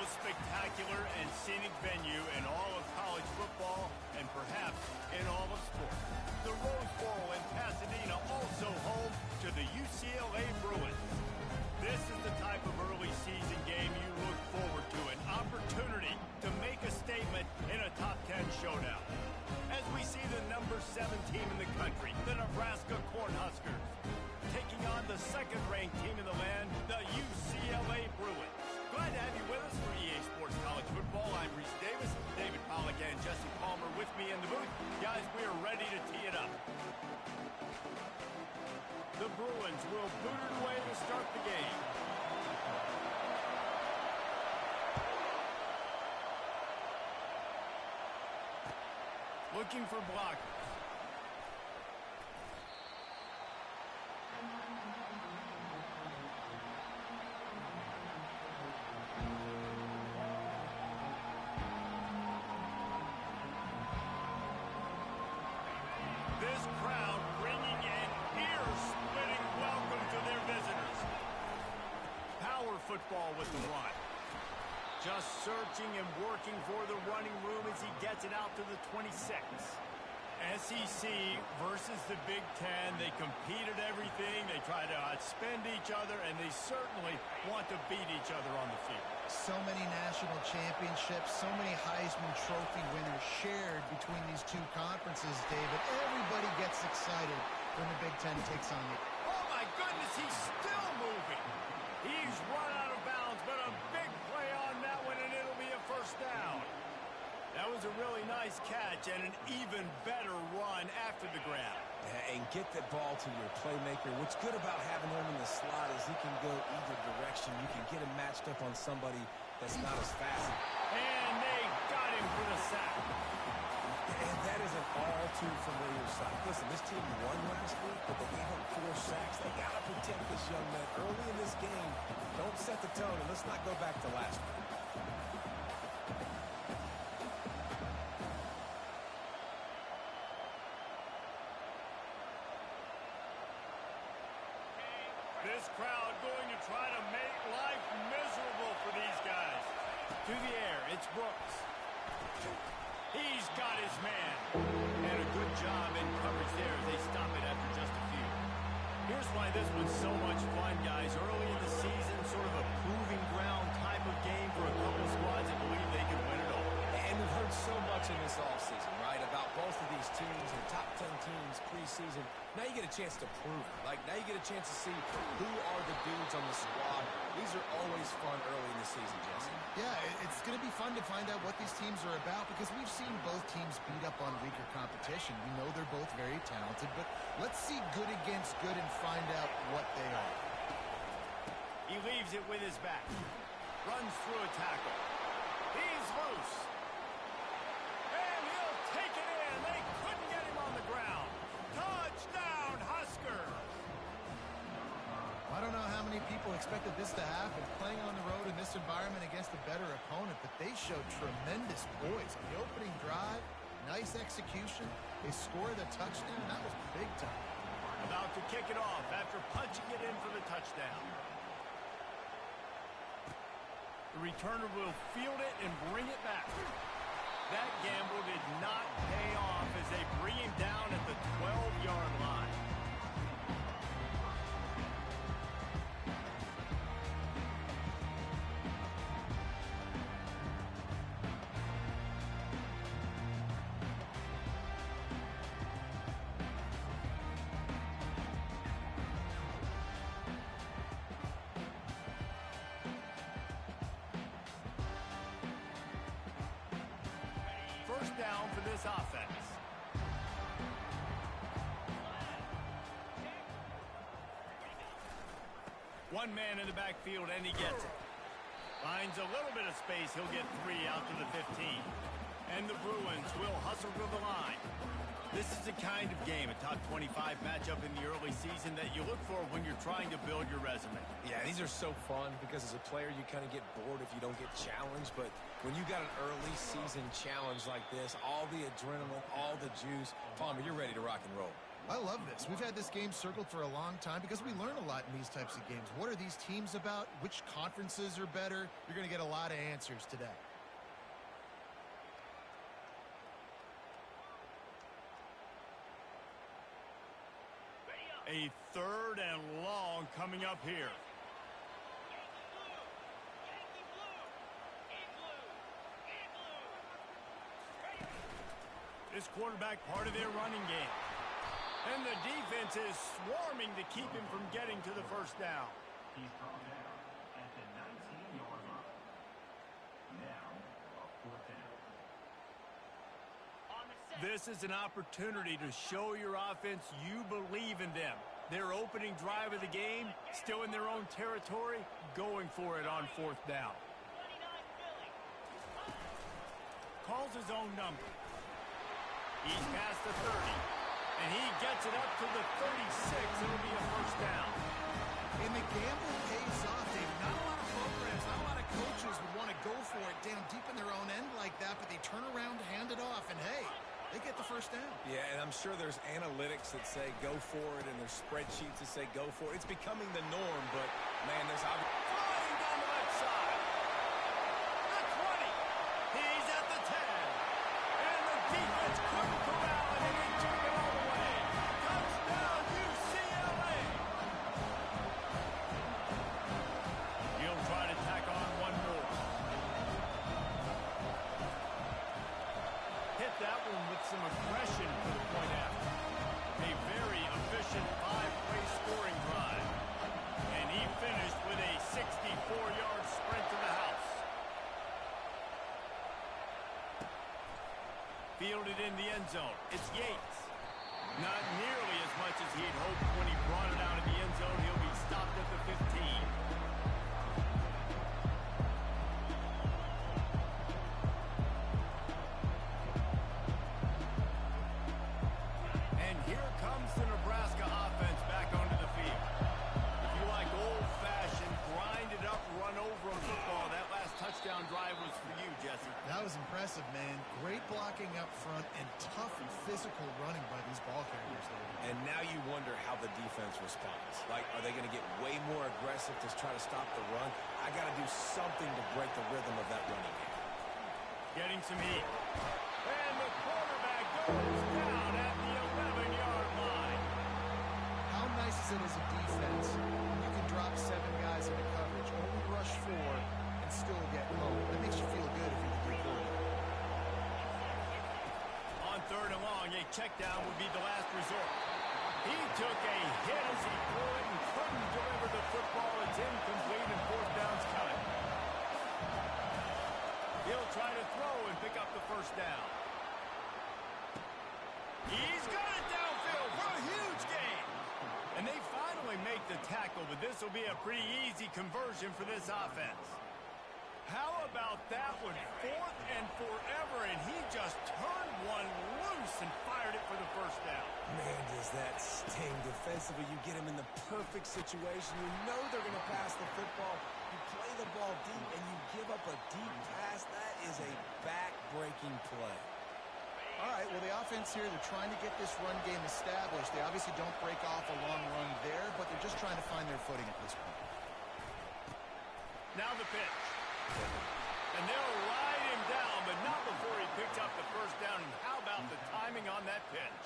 most spectacular and scenic venue in all of college football and perhaps in all of sports. The Rose Bowl in Pasadena, also home to the UCLA Bruins. This is the type of early season game you look forward to, an opportunity to make a statement in a top 10 showdown. As we see the number 7 team in the country, the Nebraska Cornhuskers, taking on the second-ranked team in the land, the UCLA Bruins. Glad to have you with us for EA Sports College Football. I'm Reese Davis, David Pollack, and Jesse Palmer with me in the booth. Guys, we are ready to tee it up. The Bruins will boot it away to start the game. Looking for blockers. This crowd bringing an ear-splitting welcome to their visitors. Power football with the run. Just searching and working for the running room as he gets it out to the 26. SEC versus the Big Ten. They compete at everything. They try to outspend each other, and they certainly want to beat each other on the field. So many national championships, so many Heisman Trophy winners shared between these two conferences, David. Everybody gets excited when the Big Ten takes on it. Oh, my goodness, he's still moving. He's run out of bounds, but a big play on that one, and it'll be a first down. That was a really nice catch and an even better run after the grab. And get the ball to your playmaker. What's good about having him in the slot is he can go either direction. You can get him matched up on somebody that's not as fast. And they got him for the sack. And that is an all-too-familiar sight. Listen, this team won last week, but they gave up 4 sacks. They got to protect this young man early in this game. Don't set the tone, and let's not go back to last week. This crowd going to try to make life miserable for these guys. To the air, it's Brooks. He's got his man. And a good job in coverage there as they stop it after just a few. Here's why this was so much fun, guys. Early in the season, sort of a proving ground type of game for a couple squads that believe they can win it all. And we've heard so much in this offseason, right, about both of these teams and top 10 teams preseason. Now you get a chance to prove it. Like, now you get a chance to see who are the dudes on the squad. These are always fun early in the season, Jesse. Yeah, it's going to be fun to find out what these teams are about because we've seen both teams beat up on weaker competition. We know they're both very talented, but let's see good against good and find out what they are. He leaves it with his back. Runs through a tackle. He's loose. And he'll take it in. They couldn't get him on the ground. Touchdown, Huskers! I don't know how many people expected this to happen, playing on the road in this environment against a better opponent, but they showed tremendous poise. On the opening drive, nice execution. They scored a touchdown. That was big time. About to kick it off after punching it in for the touchdown. The returner will field it and bring it back. That gamble did not pay off as they bring him down at the 12-yard line. First down for this offense. One man in the backfield, and he gets it. Finds a little bit of space. He'll get 3 out to the 15. And the Bruins will hustle to the line. This is the kind of game, a top 25 matchup in the early season, that you look for when you're trying to build your resume. Yeah, these are so fun because as a player, you kind of get bored if you don't get challenged. But when you got an early season challenge like this, all the adrenaline, all the juice, Palmer, you're ready to rock and roll. I love this. We've had this game circled for a long time because we learn a lot in these types of games. What are these teams about? Which conferences are better? You're going to get a lot of answers today. A 3rd and long coming up here. This quarterback part of their running game. And the defense is swarming to keep him from getting to the first down. He's brought down at the 19-yard line. Now, a 4th down. This is an opportunity to show your offense you believe in them. Their opening drive of the game, still in their own territory, going for it on 4th down. Calls his own number. He's past the 30. And he gets it up to the 36. It'll be a first down. And the gamble pays off, Dave. Not a lot of programs, not a lot of coaches would want to go for it down deep in their own end like that, but they turn around to hand it off, and hey, they get the first down. Yeah, and I'm sure there's analytics that say go for it, and there's spreadsheets that say go for it. It's becoming the norm, but, man, there's obviously... Flying down the left side. The 20. He's at the 10. And the defense couldn't corral it, and he took it all the way. Touchdown, UCLA. He'll try to tack on one more. Hit that one with some aggression for the point after. A very efficient 5-play scoring drive. And he finished with a 64-yard sprint to the house. Fielded in the end zone. It's Yates. Not nearly as much as he'd hoped when he brought it out of the end zone. He'll be stopped at the 15. And here comes the Nebraska offense back onto the field. If you like old-fashioned, grind-it-up, run-over football, that last touchdown drive was for you, Jesse. That was impressive, man. Great blocking up front and tough and physical running by these ball carriers there. And now you wonder how the defense responds. Like, are they going to get way more aggressive to try to stop the run? I got to do something to break the rhythm of that running game. Getting some heat. And the quarterback goes down at the 11-yard line. How nice is it as a defense when you can drop 7 guys into coverage, only rush 4, and still get home? That makes you feel good if you're the Greek quarterback. On 3rd and long, a check down would be the last resort. He took a hit as he threw it and couldn't deliver the football. It's incomplete and 4th down's coming. He'll try to throw and pick up the first down. He's got it downfield for a huge gain. And they finally make the tackle, but this will be a pretty easy conversion for this offense. How about that one? 4th and forever, and he just turned one loose and fired it for the first down. Man, does that sting defensively. You get him in the perfect situation. You know they're going to pass the football. You play the ball deep, and you give up a deep pass. That is a back-breaking play. All right, well, the offense here, they're trying to get this run game established. They obviously don't break off a long run there, but they're just trying to find their footing at this point. Now the pitch. And they'll ride him down, but not before he picks up the first down. And how about the timing on that pitch?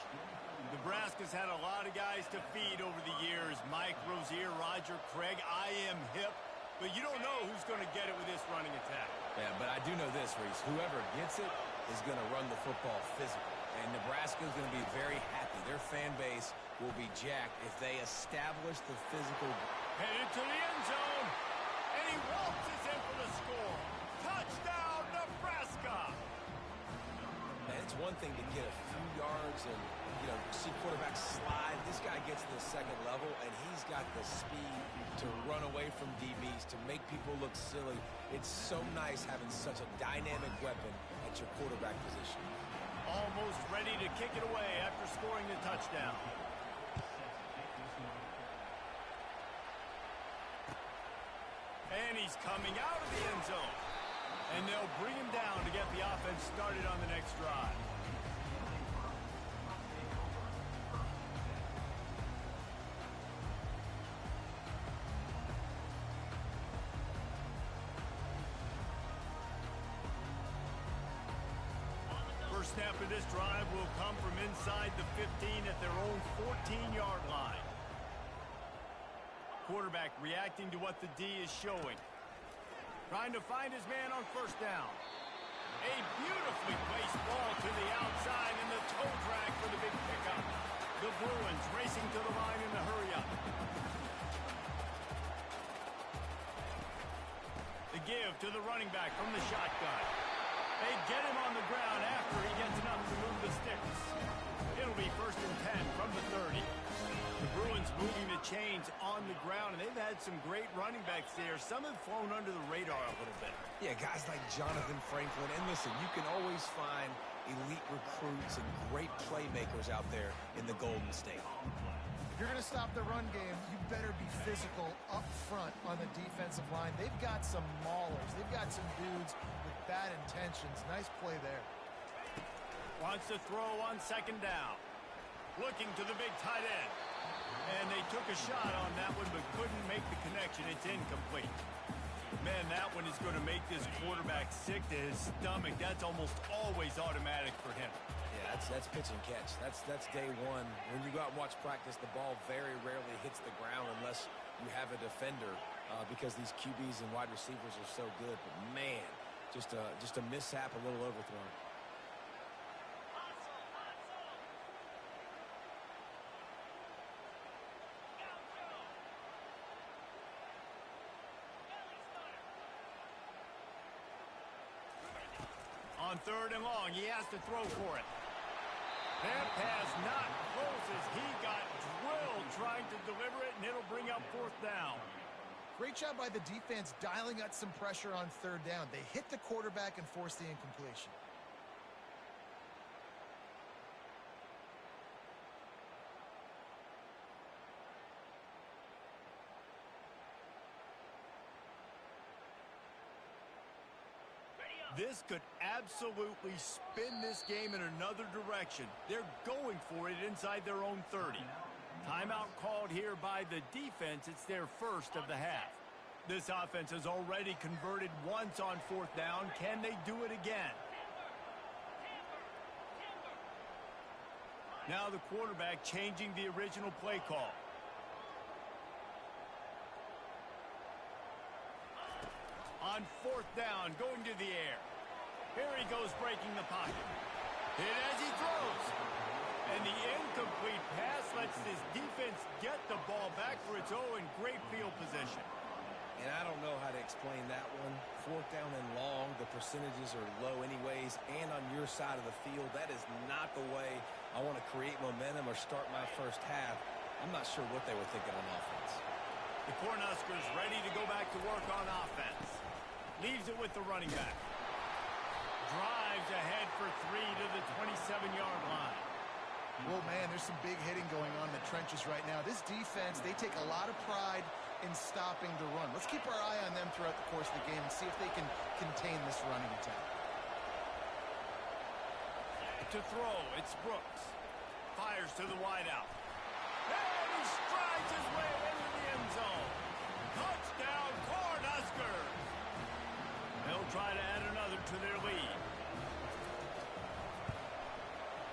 Nebraska's had a lot of guys to feed over the years. Mike Rozier, Roger Craig, I am hip. But you don't know who's going to get it with this running attack. Yeah, but I do know this, Reese. Whoever gets it is going to run the football physical. And Nebraska is going to be very happy. Their fan base will be jacked if they establish the physical. Headed to the end zone. And he waltzes in for the score. Touchdown, Nebraska. Man, it's one thing to get a few yards and, see quarterbacks slide. This guy gets to the second level, and he's got the speed to run away from DBs, to make people look silly. It's so nice having such a dynamic weapon at your quarterback position. Almost ready to kick it away after scoring the touchdown. And he's coming out of the end zone. And they'll bring him down to get the offense started on the next drive. snap of this drive will come from inside the 15 at their own 14-yard line. Quarterback reacting to what the D is showing. Trying to find his man on first down. A beautifully placed ball to the outside and the toe drag for the big pickup. The Bruins racing to the line in the hurry-up. The give to the running back from the shotgun. They get him on the ground after he gets enough to move the sticks. It'll be 1st and 10 from the 30. The Bruins moving the chains on the ground, and they've had some great running backs there. Some have flown under the radar a little bit. Yeah, guys like Jonathan Franklin. And listen, you can always find elite recruits and great playmakers out there in the Golden State. If you're going to stop the run game, you better be physical up front on the defensive line. They've got some maulers. They've got some dudes with bad intentions. Nice play there. Wants to throw on 2nd down. Looking to the big tight end. And they took a shot on that one but couldn't make the connection. It's incomplete. Man, that one is going to make this quarterback sick to his stomach. That's almost always automatic for him. Yeah, that's pitch and catch. That's day one. When you go out and watch practice, the ball very rarely hits the ground unless you have a defender because these QBs and wide receivers are so good. But, man, just a mishap, a little overthrown. On 3rd and long, he has to throw for it. That pass not close as he got drilled trying to deliver it, and it'll bring up 4th down. Great job by the defense dialing out some pressure on 3rd down. They hit the quarterback and forced the incompletion. This could absolutely spin this game in another direction. They're going for it inside their own 30. Timeout called here by the defense. It's their first of the half. This offense has already converted once on 4th down. Can they do it again? Now the quarterback changing the original play call. On 4th down, going to the air. Here he goes breaking the pocket. Hit as he throws. And the incomplete pass lets this defense get the ball back for its own great field position. And I don't know how to explain that one. 4th down and long, the percentages are low anyways, and on your side of the field, that is not the way I want to create momentum or start my first half. I'm not sure what they were thinking on offense. The Cornhuskers ready to go back to work on offense. Leaves it with the running back. Drives ahead for 3 to the 27-yard line. Well, man, there's some big hitting going on in the trenches right now. This defense, they take a lot of pride in stopping the run. Let's keep our eye on them throughout the course of the game and see if they can contain this running attack. To throw, it's Brooks. Fires to the wideout. And he strides his way into the end zone. Touchdown, Cornhuskers! They'll try to add another to their lead.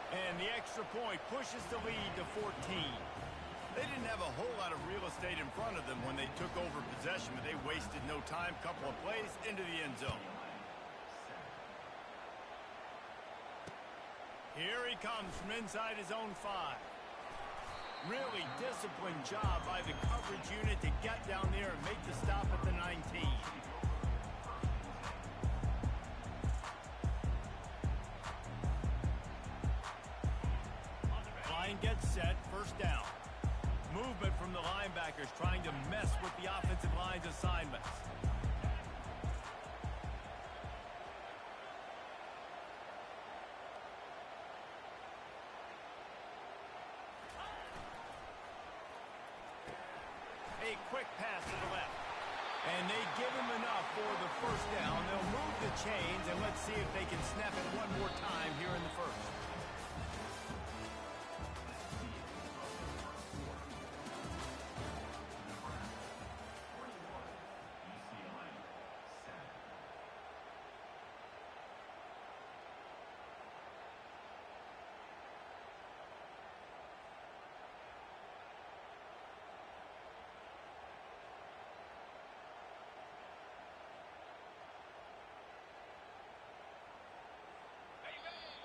And the extra point pushes the lead to 14. They didn't have a whole lot of real estate in front of them when they took over possession, but they wasted no time. Couple of plays into the end zone. Here he comes from inside his own 5. Really disciplined job by the coverage unit to get down there and make the stop at the 19. Line gets set, 1st down. Movement from the linebackers trying to mess with the offensive line's assignments. A quick pass to the left. And they give him enough for the 1st down. They'll move the chains, and let's see if they can snap it one more time here in the 1st.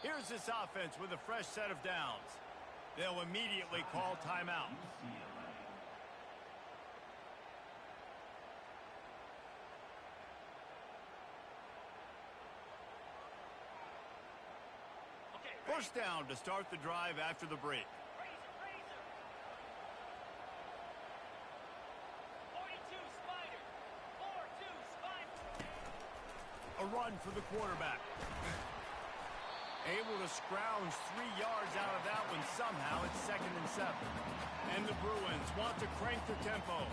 Here's this offense with a fresh set of downs. They'll immediately call timeout. UCLA. First down to start the drive after the break. A run for the quarterback. Able to scrounge 3 yards out of that one somehow. It's 2nd and 7. And the Bruins want to crank the tempo.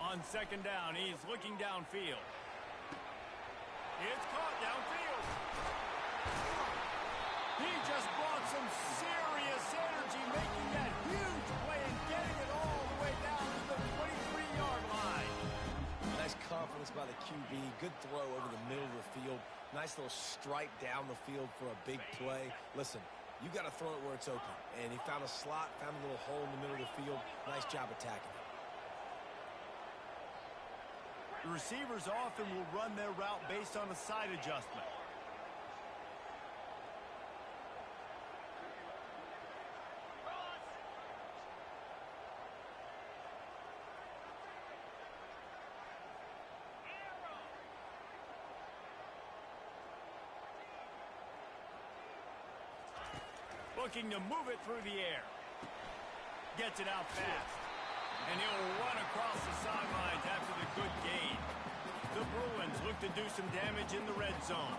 On 2nd down, he's looking downfield. It's caught downfield. He just brought some serious energy, making that huge play and getting it all the way down to the 23-yard line. Nice confidence by the QB. Good throw over the middle of the field. Nice little stripe down the field for a big play. Listen, you got to throw it where it's open. And he found a slot, found a little hole in the middle of the field. Nice job attacking it. The receivers often will run their route based on a side adjustment. Looking to move it through the air. Gets it out fast. And he'll run across the sidelines after the good gain. The Bruins look to do some damage in the red zone.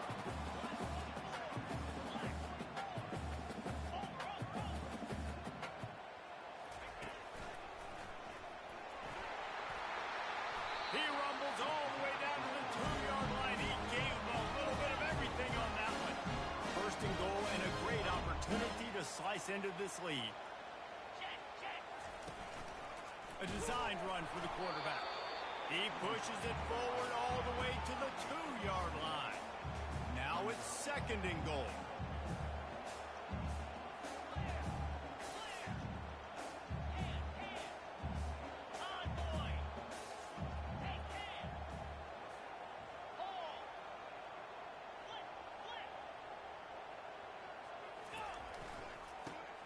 He rumbles all the way down to the 2-yard line. He gave a little bit of everything on that one. 1st and goal and a great opportunity to slice into this lead. A designed run for the quarterback. He pushes it forward all the way to the 2-yard line. Now it's 2nd and goal.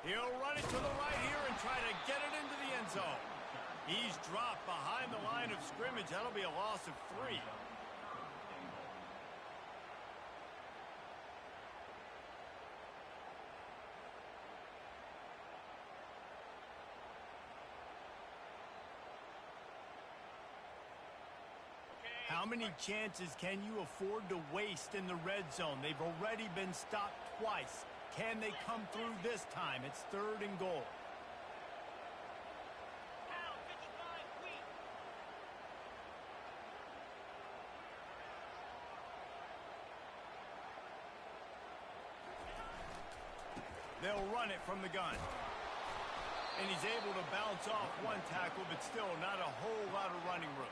He'll run it to the right here and try to get it into the end zone. He's dropped behind the line of scrimmage. That'll be a loss of 3. How many chances can you afford to waste in the red zone? They've already been stopped twice. Can they come through this time? It's 3rd and goal. They'll run it from the gun. And he's able to bounce off one tackle, but still not a whole lot of running room.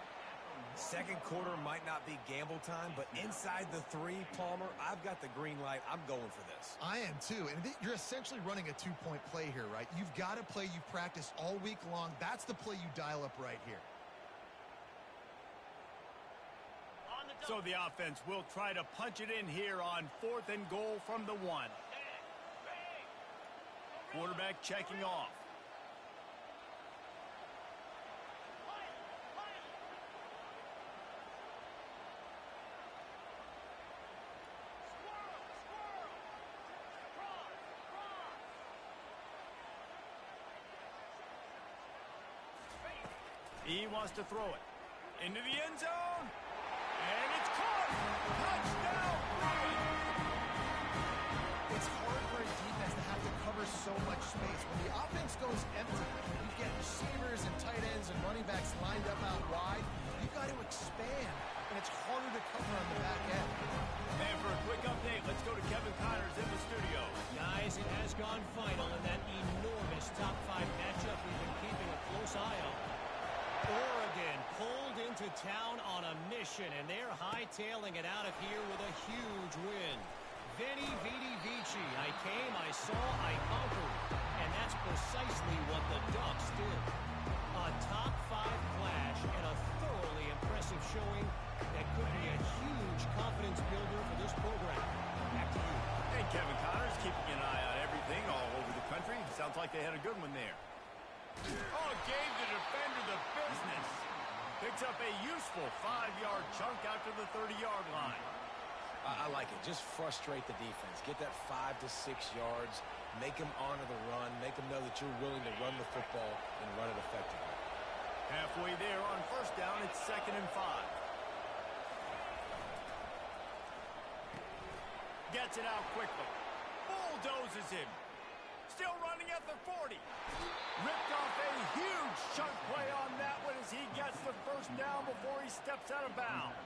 2nd quarter might not be gamble time, but inside the 3, Palmer, I've got the green light. I'm going for this. I am too. And you're essentially running a 2-point play here, right? You've got a play you've practiced all week long. That's the play you dial up right here. So the offense will try to punch it in here on 4th and goal from the 1. Quarterback checking off. He wants to throw it into the end zone, and it's caught. Touchdown, Bruins! It's hard for a defense to have to cover so much space. When the offense goes empty, you get receivers and tight ends and running backs lined up out wide. You've got to expand, and it's harder to cover on the back end. And for a quick update, let's go to Kevin Connors in the studio. Guys, it has gone final in that enormous top 5 matchup we've been keeping a close eye on. Oregon pulled into town on a mission, and they're hightailing it out of here with a huge win. Veni, vidi, vici. I came, I saw, I conquered. And that's precisely what the Ducks did. A top-5 clash and a thoroughly impressive showing that could be a huge confidence builder for this program. Back to you. And Kevin Connors keeping an eye on everything all over the country. Sounds like they had a good one there. Oh, gave the defender the business. Picks up a useful 5-yard chunk out to the 30-yard line. I like it. Just frustrate the defense. Get that 5 to 6 yards. Make them honor the run. Make them know that you're willing to run the football and run it effectively. Halfway there on first down, it's 2nd and 5. Gets it out quickly. Bulldozes him. Still running at the 40. Ripped off a huge chunk play on that one as he gets the first down before he steps out of bounds.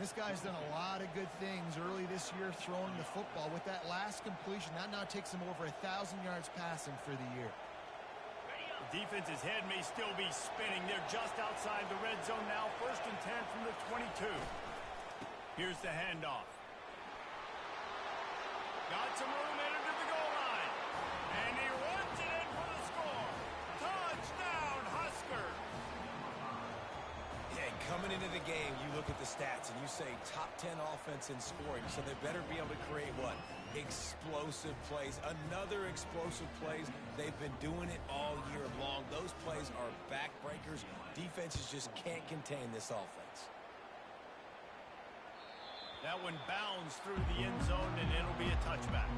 This guy's done a lot of good things early this year throwing the football. With that last completion, that now takes him over 1,000 yards passing for the year. The defense's head may still be spinning. They're just outside the red zone now. 1st and 10 from the 22. Here's the handoff. Got some room in to the goal line. And he runs it in for the score. Touchdown, Huskers. Yeah, coming into the game, you look at the stats and you say top 10 offense in scoring, so they better be able to create what? Explosive plays. Another explosive plays. They've been doing it all year long. Those plays are backbreakers. Defenses just can't contain this offense. That one bounds through the end zone, and it'll be a touchback.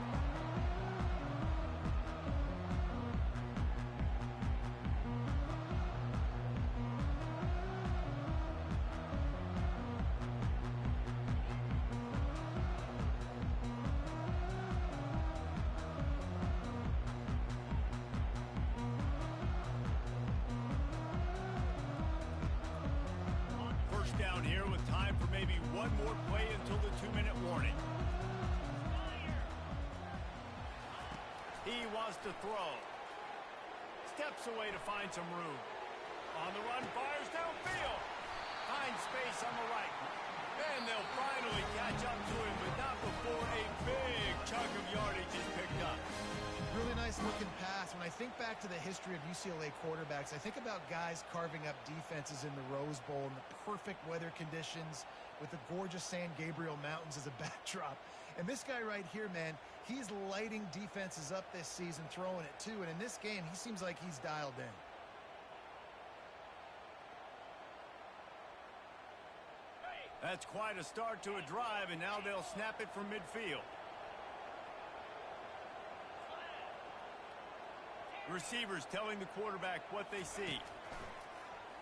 Down here with time for maybe one more play until the 2-minute warning. He wants to throw. Steps away to find some room. On the run, fires downfield. Finds space on the right. And they'll finally catch up to him, but not before a big chunk of yardage is picked up. Really nice looking pass. When I think back to the history of UCLA quarterbacks, I think about guys carving up defenses in the Rose Bowl in the perfect weather conditions with the gorgeous San Gabriel Mountains as a backdrop. And this guy right here, man, he's lighting defenses up this season, throwing it too. And in this game, he seems like he's dialed in. That's quite a start to a drive, and now they'll snap it from midfield. Receivers telling the quarterback what they see.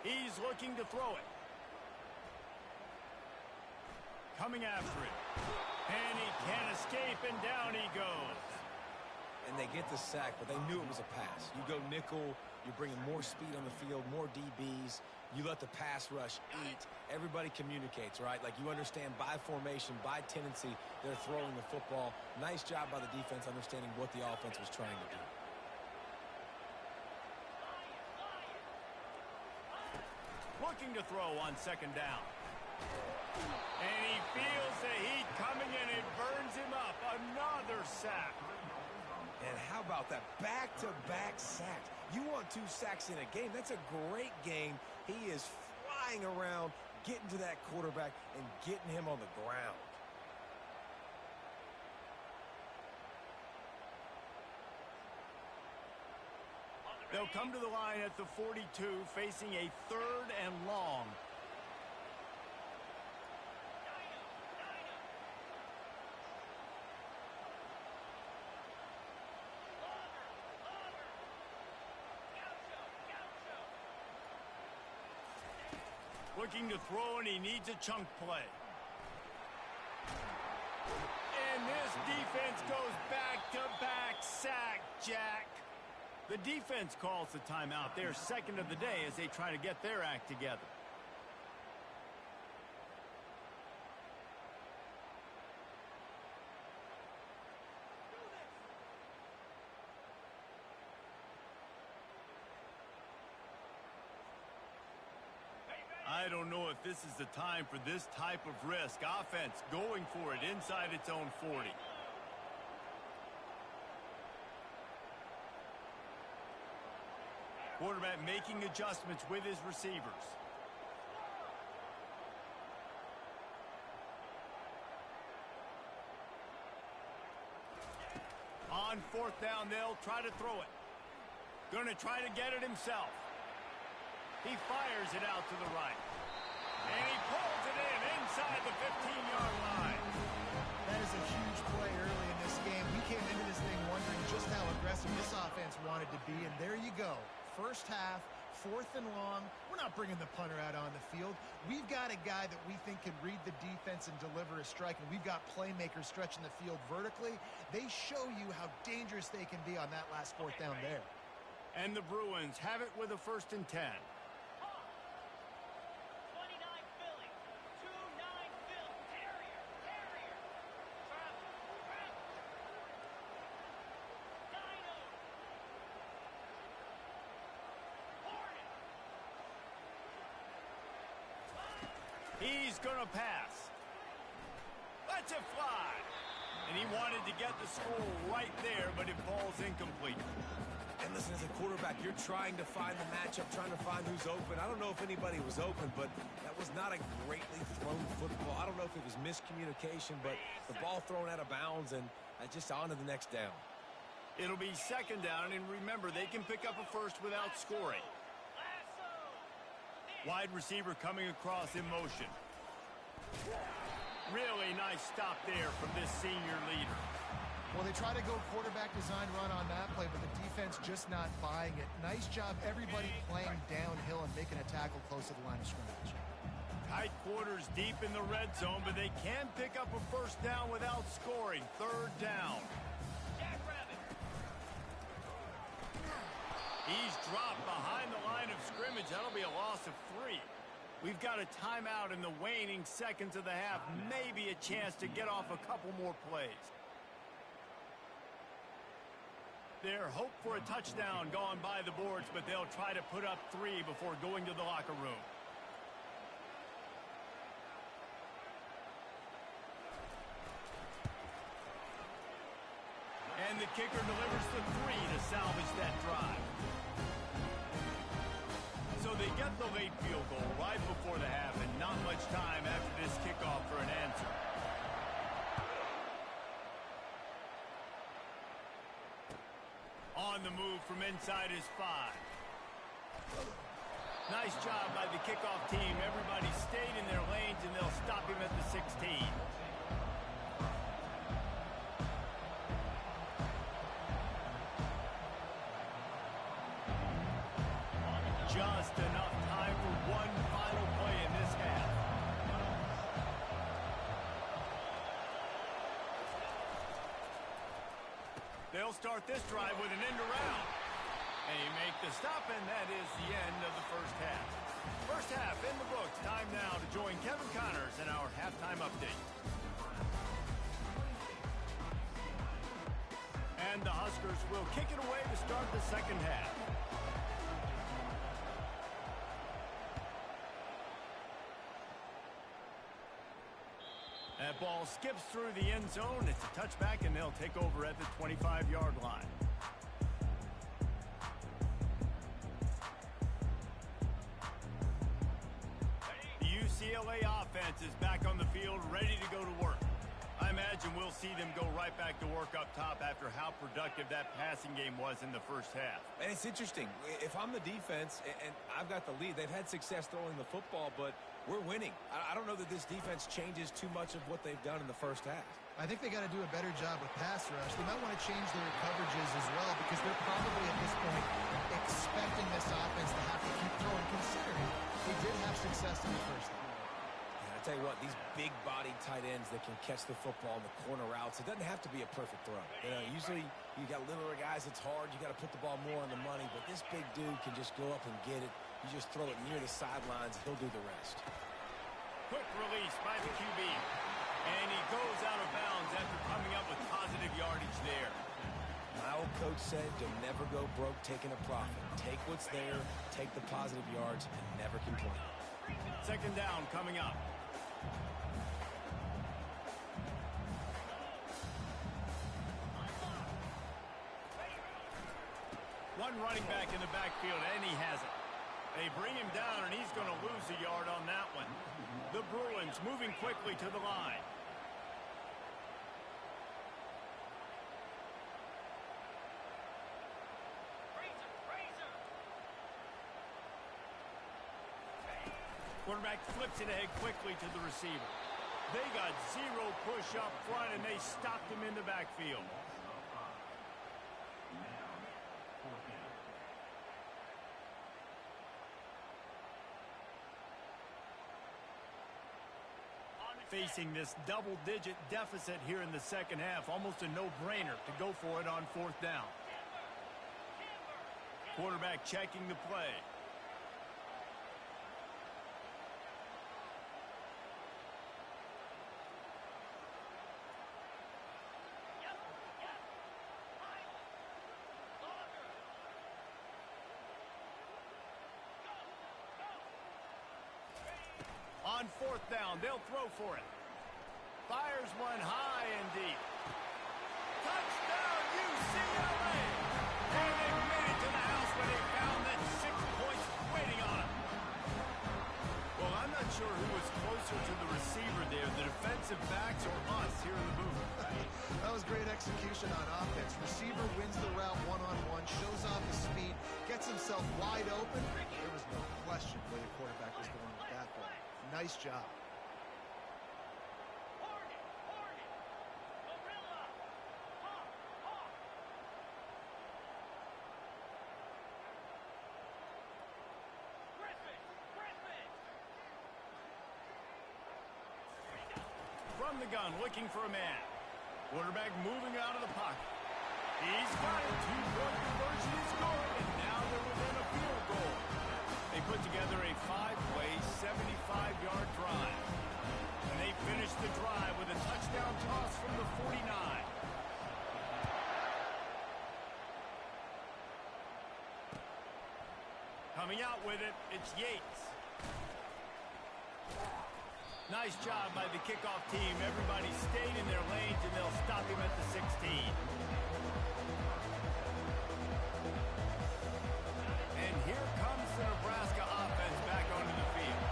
He's looking to throw it. Coming after it. And he can't escape, and down he goes. And they get the sack, but they knew it was a pass. You go nickel, you're bringing more speed on the field, more DBs. You let the pass rush eat. Everybody communicates, right? Like you understand by formation, by tendency, they're throwing the football. Nice job by the defense understanding what the offense was trying to do. Looking to throw on 2nd down. And he feels the heat coming, and it burns him up. Another sack. And how about that back-to-back sacks? You want 2 sacks in a game. That's a great game. He is flying around, getting to that quarterback and getting him on the ground. They'll come to the line at the 42, facing a 3rd and long. Looking to throw, and he needs a chunk play. And this defense goes back-to-back sack, Jack. The defense calls the timeout. They're 2nd of the day as they try to get their act together. I don't know if this is the time for this type of risk. Offense going for it inside its own 40. Quarterback making adjustments with his receivers. On fourth down, they'll try to throw it. Going to try to get it himself. He fires it out to the right. And he pulls it in inside the 15-yard line. That is a huge play early in this game. We came into this thing wondering just how aggressive this offense wanted to be, and there you go. First half, 4th and long. We're not bringing the punter out on the field. We've got a guy that we think can read the defense and deliver a strike, and we've got playmakers stretching the field vertically. They show you how dangerous they can be on that last 4th down there. And the Bruins have it with a 1st and 10. He's going to pass. Lets it fly. And he wanted to get the score right there, but it falls incomplete. And listen, as a quarterback, you're trying to find the matchup, trying to find who's open. I don't know if anybody was open, but that was not a greatly thrown football. I don't know if it was miscommunication, but the ball thrown out of bounds and just on to the next down. It'll be 2nd down, and remember, they can pick up a first without scoring. Wide receiver coming across in motion. Really nice stop there from this senior leader. Well, they try to go quarterback design run on that play, but the defense just not buying it. Nice job, everybody playing downhill and making a tackle close to the line of scrimmage. Tight quarters deep in the red zone, but they can pick up a 1st down without scoring. 3rd down. He's dropped behind the line of scrimmage. That'll be a loss of 3. We've got a timeout in the waning seconds of the half. Maybe a chance to get off a couple more plays. Their hope for a touchdown gone by the boards, but they'll try to put up 3 before going to the locker room. And the kicker delivers the 3 to salvage that drive. So they get the late field goal right before the half, and not much time after this kickoff for an answer. On the move from inside his 5. Nice job by the kickoff team. Everybody stayed in their lanes, and they'll stop him at the 16. Just enough time for one final play in this half. They'll start this drive with an end around. And you make the stop, and that is the end of the first half. First half in the books. Time now to join Kevin Connors in our halftime update. And the Huskers will kick it away to start the second half. That ball skips through the end zone. It's a touchback, and they'll take over at the 25-yard line. The UCLA offense is back on the field, ready to go to work. I imagine we'll see them go right back to work up top after how productive that passing game was in the first half. And it's interesting. If I'm the defense and I've got the lead, they've had success throwing the football, but we're winning. I don't know that this defense changes too much of what they've done in the first half. I think they got to do a better job with pass rush. They might want to change their coverages as well, because they're probably at this point expecting this offense to have to keep throwing, considering they did have success in the first half. I tell you what, these big body tight ends that can catch the football in the corner routes, it doesn't have to be a perfect throw. You know, usually you got littler guys, it's hard, you got to put the ball more on the money, but this big dude can just go up and get it. You just throw it near the sidelines, he'll do the rest. Quick release by the QB. And he goes out of bounds after coming up with positive yardage there. My old coach said, you'll never go broke taking a profit. Take what's there, take the positive yards, and never complain. Second down coming up. One running back in the backfield, and he has it. They bring him down, and he's going to lose a yard on that one. The Bruins moving quickly to the line. Quarterback flips it ahead quickly to the receiver. They got zero push up front, and they stopped him in the backfield. Facing this double-digit deficit here in the second half, almost a no-brainer to go for it on fourth down. Quarterback checking the play. On fourth down, they'll throw for it. Fires one high and deep. Touchdown, UCLA! And they made it to the house where they found that 6 points waiting on them. Well, I'm not sure who was closer to the receiver there, the defensive backs or us here in the booth. That was great execution on offense. Receiver wins the route one-on-one, shows off his speed, gets himself wide open. There was no question where the quarterback was going with that ball. Nice job. From the gun, looking for a man. Quarterback moving out of the pocket. He's got it. Two-point conversion is good, and now they're within a field goal. They put together a 5-play, 75-yard drive. And they finish the drive with a touchdown toss from the 49. Coming out with it, it's Yates. Nice job by the kickoff team. Everybody stayed in their lanes, and they'll stop him at the 16. And here comes the Nebraska offense back onto the field.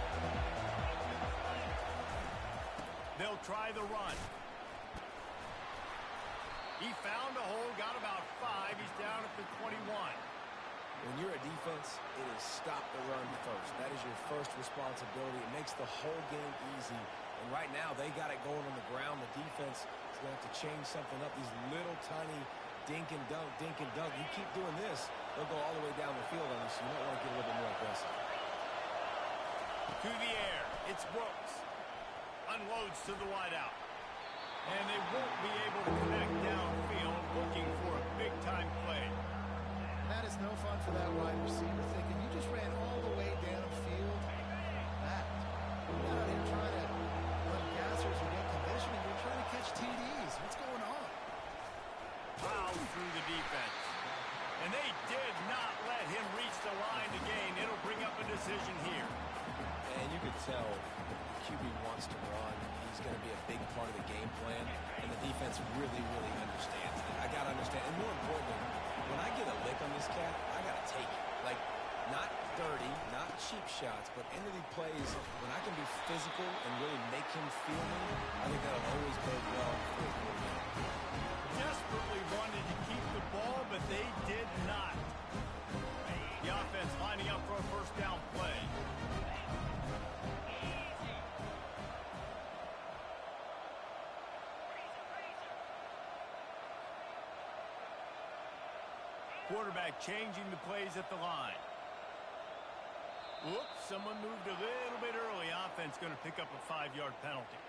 They'll try the run. He found a hole, got about 5. He's down at the 21. When you're a defense, it is stop the run first. That is your first responsibility. It makes the whole game easy. And right now, they got it going on the ground. The defense is going to have to change something up. These little tiny dink and dunk, dink and dunk. You keep doing this, they'll go all the way down the field on you, so you might want to get a little bit more aggressive. To the air, it's Brooks. Unloads to the wideout. And they won't be able to connect downfield, looking for a big-time play. That is no fun for that wide receiver, thinking you just ran all the way downfield. That. You're not out here trying to run gassers or get conditioning. You're trying to catch TDs. What's going on? Foul through the defense. And they did not let him reach the line to gain. It'll bring up a decision here. And you could tell the QB wants to run. He's going to be a big part of the game plan. And the defense really, really understands that. I got to understand. And more importantly, when I get a lick on this cat, I got to take it. Like, not dirty, not cheap shots, but end of the plays, when I can be physical and really make him feel me, I think that'll always bode well for the game. Desperately wanted to keep the ball, but they did not. The offense lining up for a first down play. Quarterback changing the plays at the line. Whoops, someone moved a little bit early. Offense going to pick up a 5-yard penalty.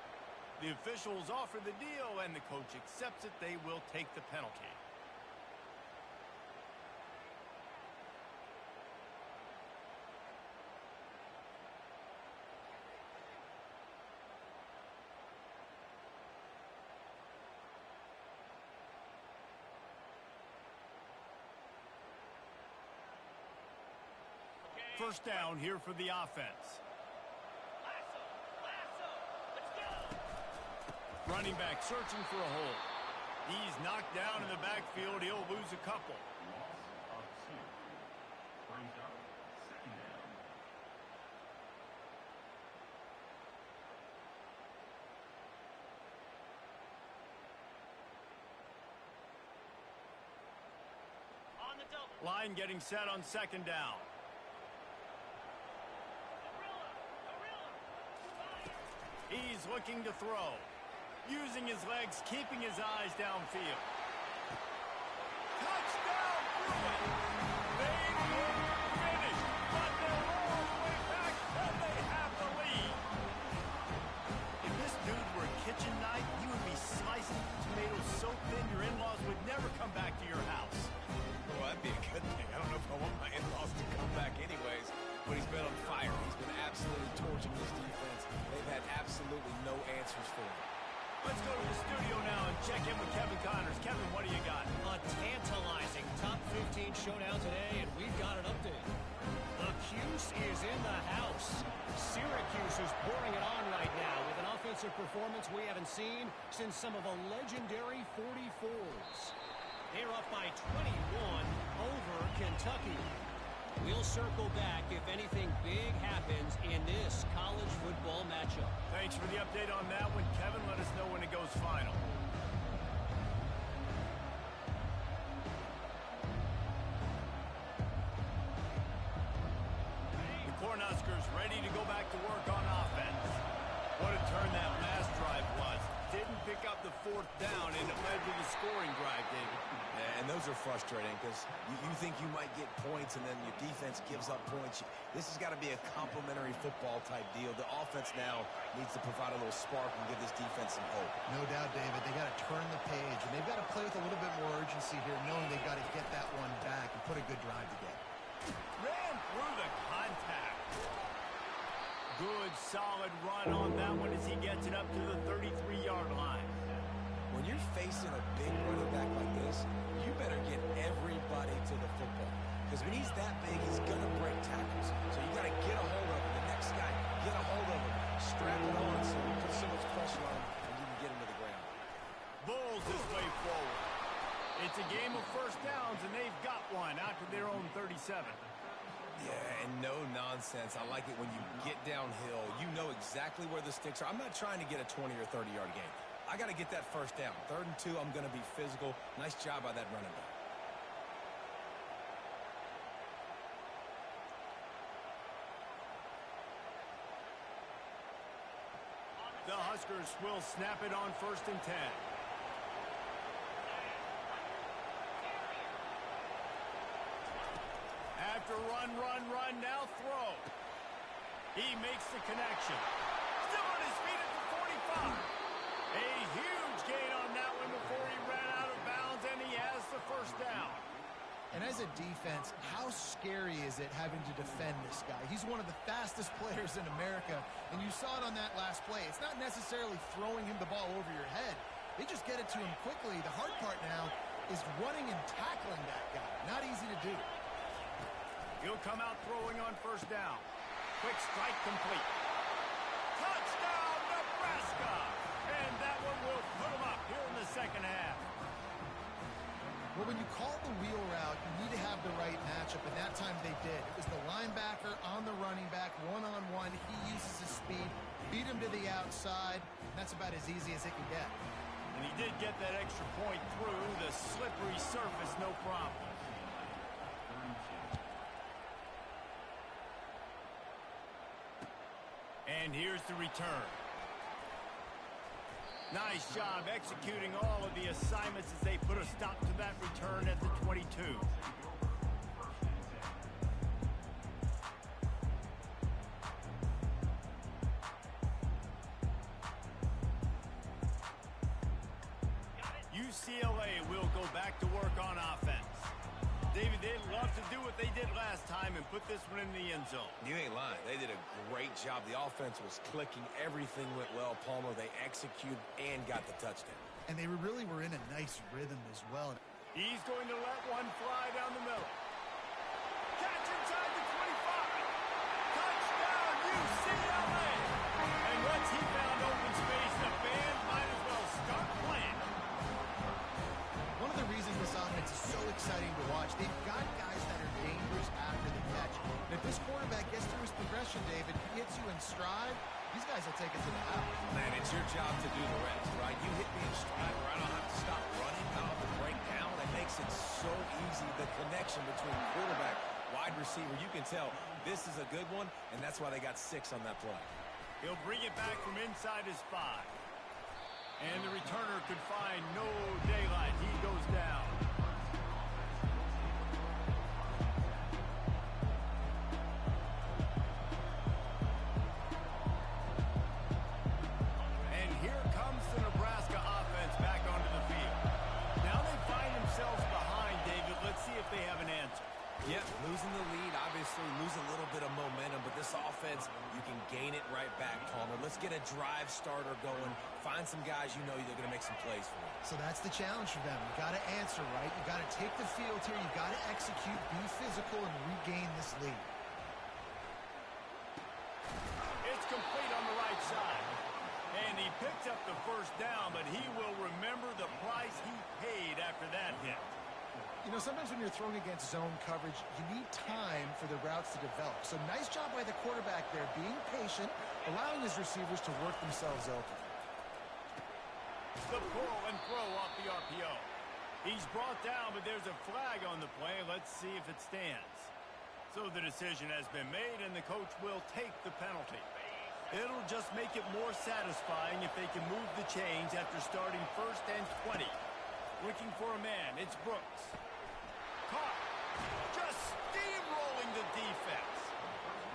The officials offer the deal, and the coach accepts it. They will take the penalty. First down here for the offense. Running back searching for a hole. He's knocked down in the backfield. He'll lose a couple. Line getting set on second down. He's looking to throw. Using his legs, keeping his eyes downfield. Touchdown, Bruins! They look finished, but they're all the way back, and they have the lead. If this dude were a kitchen knife, he would be slicing tomatoes so thin your in-laws would never come back to your house. Well, that'd be a good thing. I don't know if I want my in-laws to come back anyways, but he's been on fire. He's been absolutely torching this defense. They've had absolutely no answers for him. Let's go to the studio now and check in with Kevin Connors. Kevin, what do you got? A tantalizing top 15 showdown today, and we've got an update. The Cuse is in the house. Syracuse is pouring it on right now with an offensive performance we haven't seen since some of the legendary 44s. They're up by 21 over Kentucky. We'll circle back if anything big happens in this college football matchup. Thanks for the update on that one, Kevin. Let us know when it goes final. The Cornhuskers ready to go back to work on offense. What a turn that last drive was. Didn't pick up the fourth down, and it led to the scoring drive, David. Yeah, and those are frustrating because you think you might get points and then your defense gives up points. This has got to be a complementary football type deal. The offense now needs to provide a little spark and give this defense some hope. No doubt, David. They got to turn the page, and they've got to play with a little bit more urgency here, knowing they've got to get that one back and put a good drive together. Ran through the contact. Good, solid run on that one as he gets it up to the 33-yard line. When you're facing a big running back like this, you better get everybody to the football. Because when he's that big, he's going to break tackles. So you got to get a hold of him. The next guy, get a hold of him. Strap it on so you put so much pressure on him and you can get him to the ground. Bulls his way forward. It's a game of first downs, and they've got one out to their own 37. Yeah, and no nonsense. I like it when you get downhill. You know exactly where the sticks are. I'm not trying to get a 20 or 30-yard gain. I got to get that first down. 3rd and 2, I'm going to be physical. Nice job by that running back. The Huskers will snap it on 1st and 10. After run, now throw. He makes the connection. Still on his feet at the 45. A huge gain on that one before he ran out of bounds, and he has the first down. And as a defense, how scary is it having to defend this guy? He's one of the fastest players in America, and you saw it on that last play. It's not necessarily throwing him the ball over your head. They just get it to him quickly. The hard part now is running and tackling that guy. Not easy to do. He'll come out throwing on 1st down. Quick strike complete. Touchdown, Nebraska! And that one will put him up here in the second half. Well, when you call the wheel route, you need to have the right matchup, and that time they did. It was the linebacker on the running back, one-on-one. He uses his speed, beat him to the outside, and that's about as easy as it can get. And he did get that extra point through the slippery surface, no problem. And here's the return. Nice job executing all of the assignments as they put a stop to that return at the 22. UCLA will go back to work on offense. David, they'd love to do what they did last time and put this one in the end zone. You ain't lying. They did a great job. The offense was clicking. Everything went well. Palmer, they executed and got the touchdown. And they really were in a nice rhythm as well. He's going to let one fly down the middle. Catch inside the 25. Touchdown, UCLA. And once he found open space, the band might as well start playing. One of the reasons this offense is so exciting to watch, they've got guys that are dangerous after the catch. And if this quarterback gets through his progression, David, he hits you in stride, these guys will take it to the house. Man, it's your job to do the rest, right? You hit me in stride where I don't have to stop running. I don't have to break down. It makes it so easy easy the connection between quarterback, wide receiver. You can tell this is a good one, and that's why they got 6 on that play. He'll bring it back from inside his 5. And the returner could find no daylight. He goes down. And here comes the Nebraska offense back onto the field. Now they find themselves behind, David. Let's see if they have an answer. Yep, losing the lead, obviously lose a little bit of momentum, but this offense, you can gain it right back, Palmer. Let's get a drive starter going. Find some guys you know they're going to make some plays for you. So that's the challenge for them. You got to answer, right? You got to take the field here. You got to execute, be physical, and regain this lead. It's complete on the right side. And he picks up the first down, but he will remember the price he paid after that hit. You know, sometimes when you're throwing against zone coverage, you need time for the routes to develop. So nice job by the quarterback there, being patient, allowing his receivers to work themselves open. The pull and throw off the RPO. He's brought down, but there's a flag on the play. Let's see if it stands. So the decision has been made, and the coach will take the penalty. It'll just make it more satisfying if they can move the chains after starting 1st and 20. Looking for a man. It's Brooks. Caught. Just steamrolling the defense.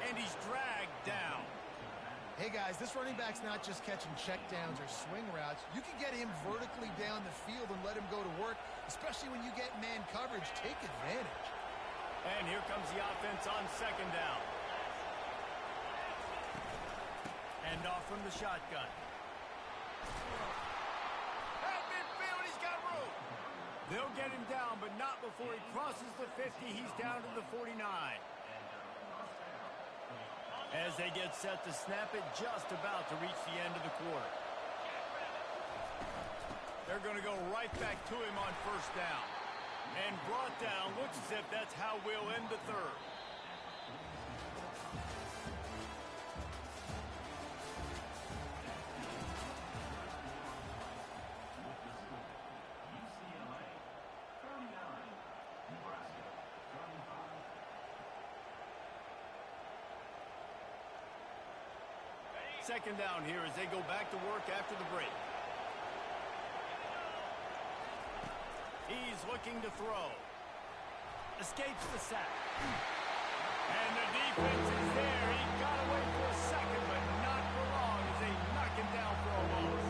And he's dragged down. Hey, guys, this running back's not just catching checkdowns or swing routes. You can get him vertically down the field and let him go to work, especially when you get man coverage. Take advantage. And here comes the offense on 2nd down. And off from the shotgun. At midfield, he's got room. They'll get him down, but not before he crosses the 50. He's down to the 49. As they get set to snap it, just about to reach the end of the quarter. They're going to go right back to him on 1st down. And brought down, looks as if that's how we'll end the 3rd. UCLA 39, Nebraska 35. 2nd down here as they go back to work after the break. He's looking to throw. Escapes the sack. And the defense is there. He got away for a second, but not for long as they knock him down for a loss.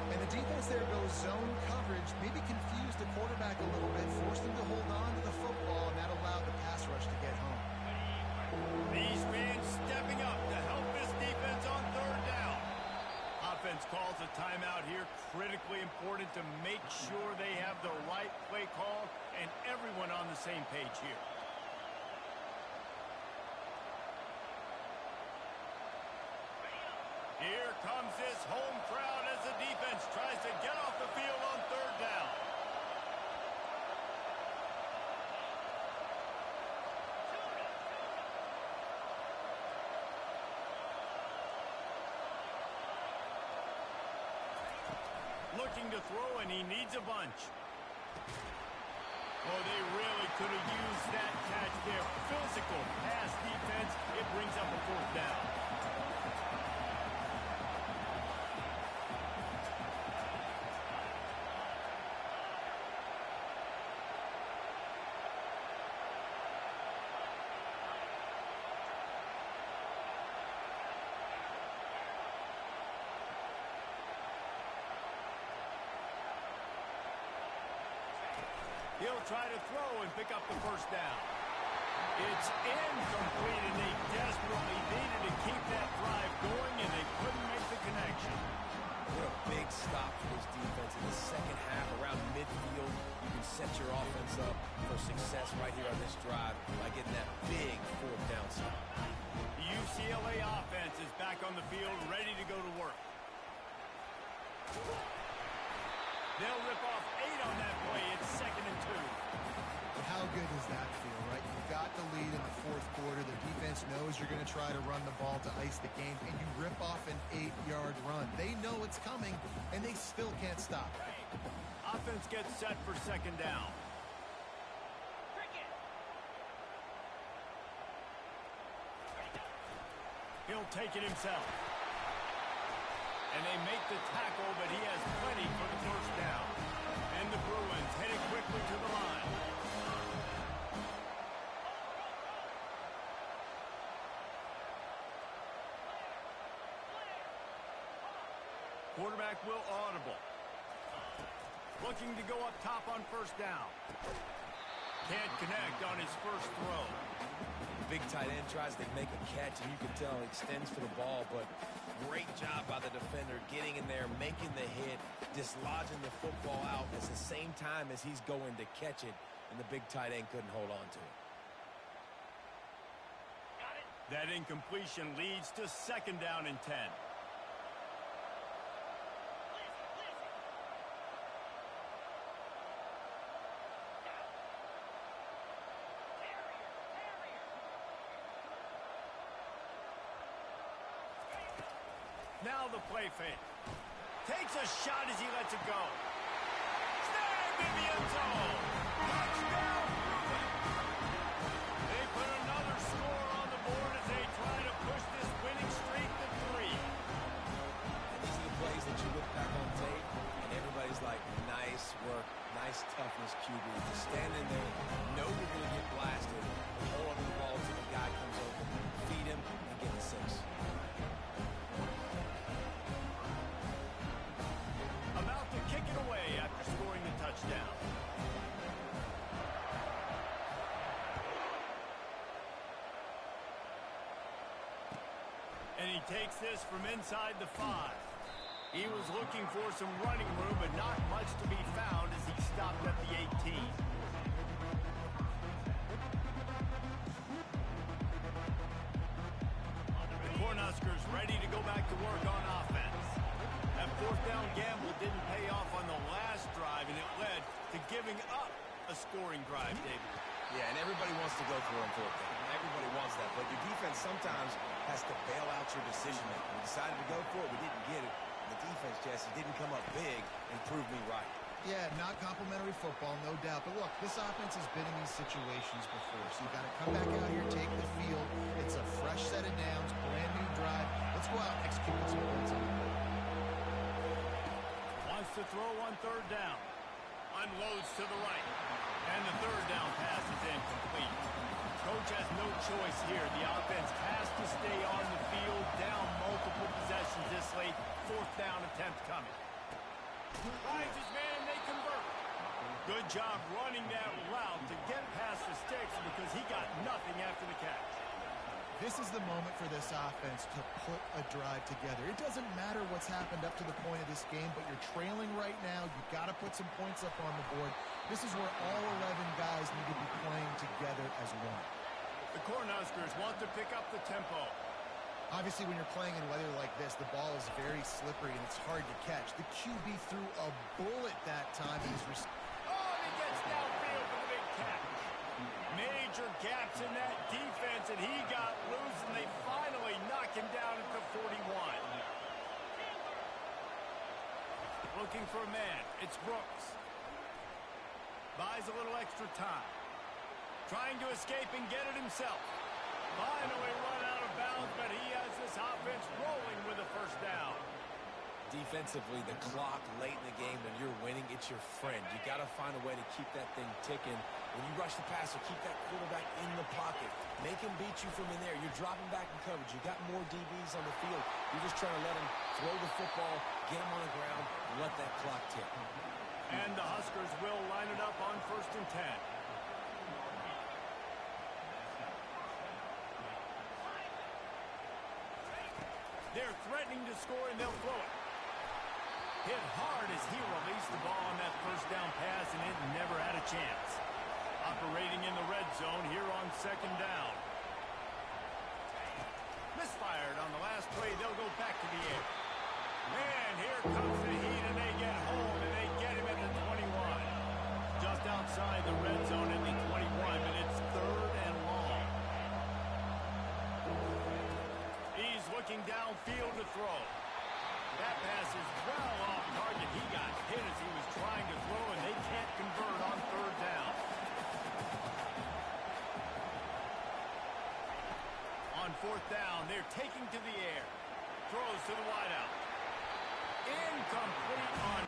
And the defense there goes zone coverage, maybe confused the quarterback a little bit, forced him to hold on to the football, and that allowed the pass rush to get home. These fans stepping up to help this defense on 3rd down. Offense calls a timeout here. Critically important to make sure they have the right play call and everyone on the same page here. Here comes this home crowd as the defense tries to get off the field on 3rd down. Looking to throw, and he needs a bunch. Oh, they really could have used that catch there. Physical pass defense. It brings up a 4th down. He'll try to throw and pick up the 1st down. It's incomplete, and they desperately needed to keep that drive going, and they couldn't make the connection. What a big stop for this defense in the 2nd half around midfield. You can set your offense up for success right here on this drive by getting that big 4th down stop. The UCLA offense is back on the field, ready to go to work. They'll rip off 8 on that play. It's 2nd and 2. How good does that feel, right? You got the lead in the 4th quarter. The defense knows you're going to try to run the ball to ice the game, and you rip off an 8-yard run. They know it's coming, and they still can't stop. Offense gets set for 2nd down. He'll take it himself. And they make the tackle, but he has plenty for the first down. And the Bruins headed quickly to the line. Quarterback will audible. Looking to go up top on first down. Can't connect on his first throw. Big tight end tries to make a catch, and you can tell he extends for the ball, but great job by the defender getting in there, making the hit, dislodging the football out at the same time as he's going to catch it, and the big tight end couldn't hold on to it. That incompletion leads to second down and 10. Now the play fake. Takes a shot as he lets it go. Snagged in the end zone. Touchdown, Bruins. They put another score on the board as they try to push this winning streak to 3. And these are the plays that you look back on tape, and everybody's like, nice work, nice toughness, QB. Just stand in there, know you're going to get blasted, and hold on to the ball until the guy comes over, feed him, and get the 6. Kick it away after scoring the touchdown. And he takes this from inside the 5. He was looking for some running room, but not much to be found as he stopped at the 18. The Cornhuskers ready to go back to work on offense. That fourth down gamble didn't pay off on the last drive, and it led to giving up a scoring drive, David. Yeah, and everybody wants to go for a fourth down. Everybody wants that, but your defense sometimes has to bail out your decision-making. We decided to go for it. We didn't get it. The defense, Jesse, didn't come up big and prove me right. Yeah, not complimentary football, no doubt. But look, this offense has been in these situations before, so you got to come back out here, take the field. It's a fresh set of downs, brand new drive. Let's go out and execute some points on the board. To throw on third down. Unloads to the right. And the third down pass is incomplete. Coach has no choice here. The offense has to stay on the field, down multiple possessions this late. Fourth down attempt coming. Finds his man, they convert. Good job running that route to get past the sticks because he got nothing after the catch. This is the moment for this offense to put a drive together. It doesn't matter what's happened up to the point of this game, but you're trailing right now. You've got to put some points up on the board. This is where all 11 guys need to be playing together as one. The Cornhuskers want to pick up the tempo. Obviously, when you're playing in weather like this, the ball is very slippery and it's hard to catch. The QB threw a bullet that time. He gets downfield for the big catch. Major gaps in that defense, and he got loose, and they finally knock him down at the 41. Looking for a man. It's Brooks. Buys a little extra time. Trying to escape and get it himself. Finally run out of bounds, but he has this offense rolling with a first down. Defensively, the clock late in the game when you're winning, it's your friend. You got to find a way to keep that thing ticking. When you rush the passer, keep that quarterback in the pocket. Make him beat you from in there. You're dropping back in coverage. You got more DBs on the field. You're just trying to let him throw the football, get him on the ground, let that clock tick. And the Huskers will line it up on 1st and 10. They're threatening to score, and they'll throw it. Hit hard as he released the ball on that first down pass, and it never had a chance. Operating in the red zone here on 2nd down. Misfired on the last play. They'll go back to the air. Man, here comes the heat, and they get home, and they get him at the 21. Just outside the red zone at the 21, but it's 3rd and long. He's looking downfield to throw. That pass is well off target. He got hit as he was trying to throw, and they can't convert on 3rd down. On fourth down. They're taking to the air. Throws to the wideout. Incomplete on